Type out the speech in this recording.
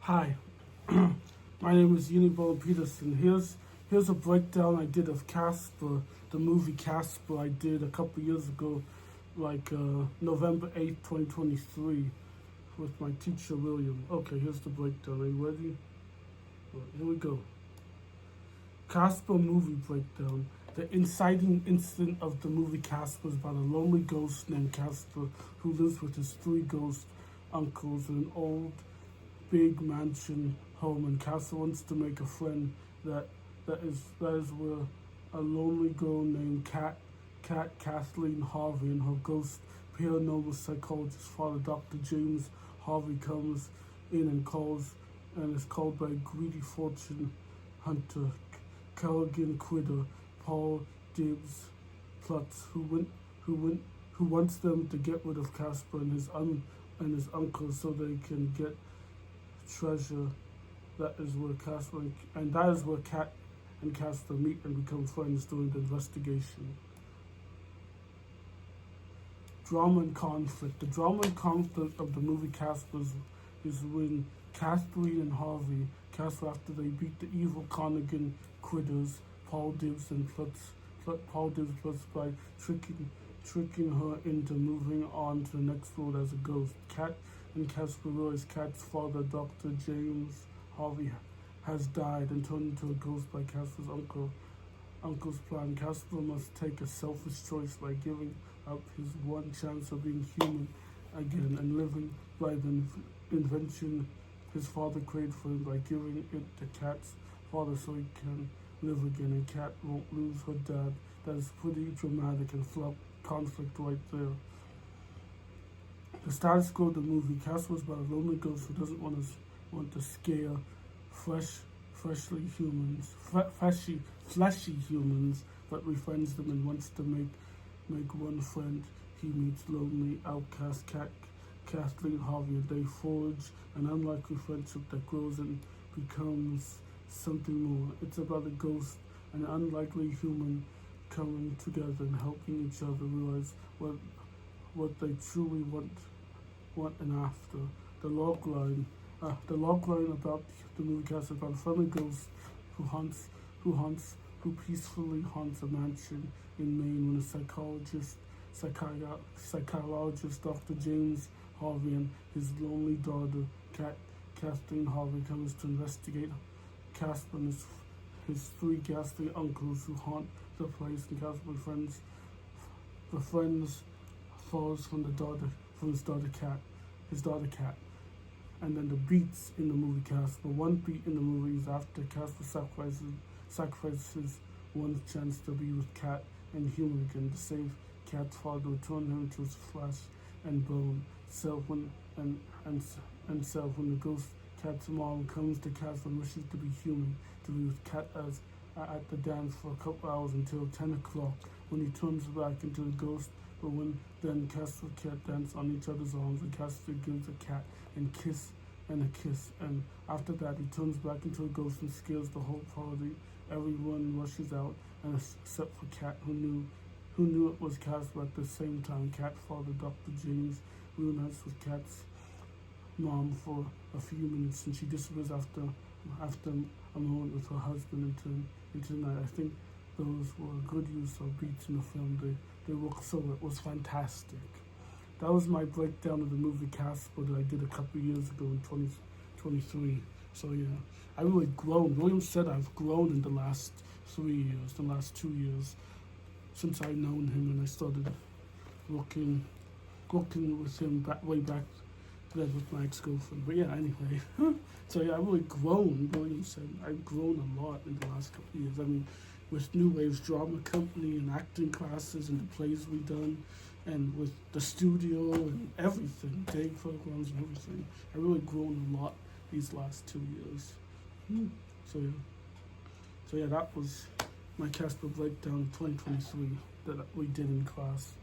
Hi, my name is Unibone Peterson. Here's a breakdown I did of Casper, the movie Casper I did a couple years ago, November 8th, 2023, with my teacher William. Okay, here's the breakdown. Are you ready? Here we go. Casper movie breakdown. The inciting incident of the movie Casper is about a lonely ghost named Casper who lives with his three ghost uncles in an old big mansion home, and Casper wants to make a friend that is where a lonely girl named Kathleen Harvey and her ghost paranormal psychologist father Dr. James Harvey comes in and is called by a greedy fortune hunter Kerrigan Quitter Paul Gibbs Plutz who wants them to get rid of Casper and his uncle so they can get treasure. That is where Cat and Casper meet and become friends during the investigation. Drama and conflict. The drama and conflict of the movie Casper is when Kathleen and Harvey, Casper after they beat the evil Connigan Quitters, Paul Gibbs by tricking her into moving on to the next world as a ghost. Cat and Casper realize Cat's father, Dr. James Harvey, has died and turned into a ghost by Casper's uncle's plan. Casper must take a selfish choice by giving up his one chance of being human again and living by the invention his father created for him by giving it to Cat's father so he can live again and Cat won't lose her dad. That is pretty dramatic and flop conflict right there. The status quo of the movie, Casper is about a lonely ghost who doesn't want to scare fleshy humans, but befriends them and wants to make one friend. He meets lonely outcast Kathleen Harvey, and they forge an unlikely friendship that grows and becomes something more. It's about a ghost and an unlikely human coming together and helping each other realize what they truly want and after. The log line about the movie cast is about a friendly ghost who peacefully haunts a mansion in Maine when a psychologist Dr. James Harvey and his lonely daughter Kathleen Harvey comes to investigate Casper and his three ghastly uncles who haunt the place, and Casper befriends falls from his daughter Cat. And then the beats in the movie Casper. One beat in the movie is after Casper sacrifices one chance to be with Cat and human again to save Cat's father, return him to his flesh and bone self when the ghost Cat's mom comes to Casper and wishes to be human, to be with Cat at the dance for a couple hours until 10 o'clock when he turns back into the ghost. But when then Casper and Cat dance on each other's arms and Casper gives a cat a kiss, and after that he turns back into a ghost and scares the whole party. Everyone rushes out, and except for Cat, who knew it was Casper at the same time. Cat's father, Dr. James, reunites with Cat's mom for a few minutes, and she disappears after a moment with her husband into the night. I think those were good use of beats in the film. They worked so it was fantastic. That was my breakdown of the movie Casper that I did a couple years ago in 2023. So yeah, I really grown. William said I've grown in the last 3 years, the last 2 years, since I've known him and I started working with him way back then with my ex-girlfriend. But yeah, anyway. So yeah, I've really grown. William said I've grown a lot in the last couple of years. I mean, with New Waves Drama Company and acting classes and the plays we've done, and with the studio and everything, day programs and everything. I've really grown a lot these last 2 years. So yeah, that was my Casper breakdown 2023 that we did in class.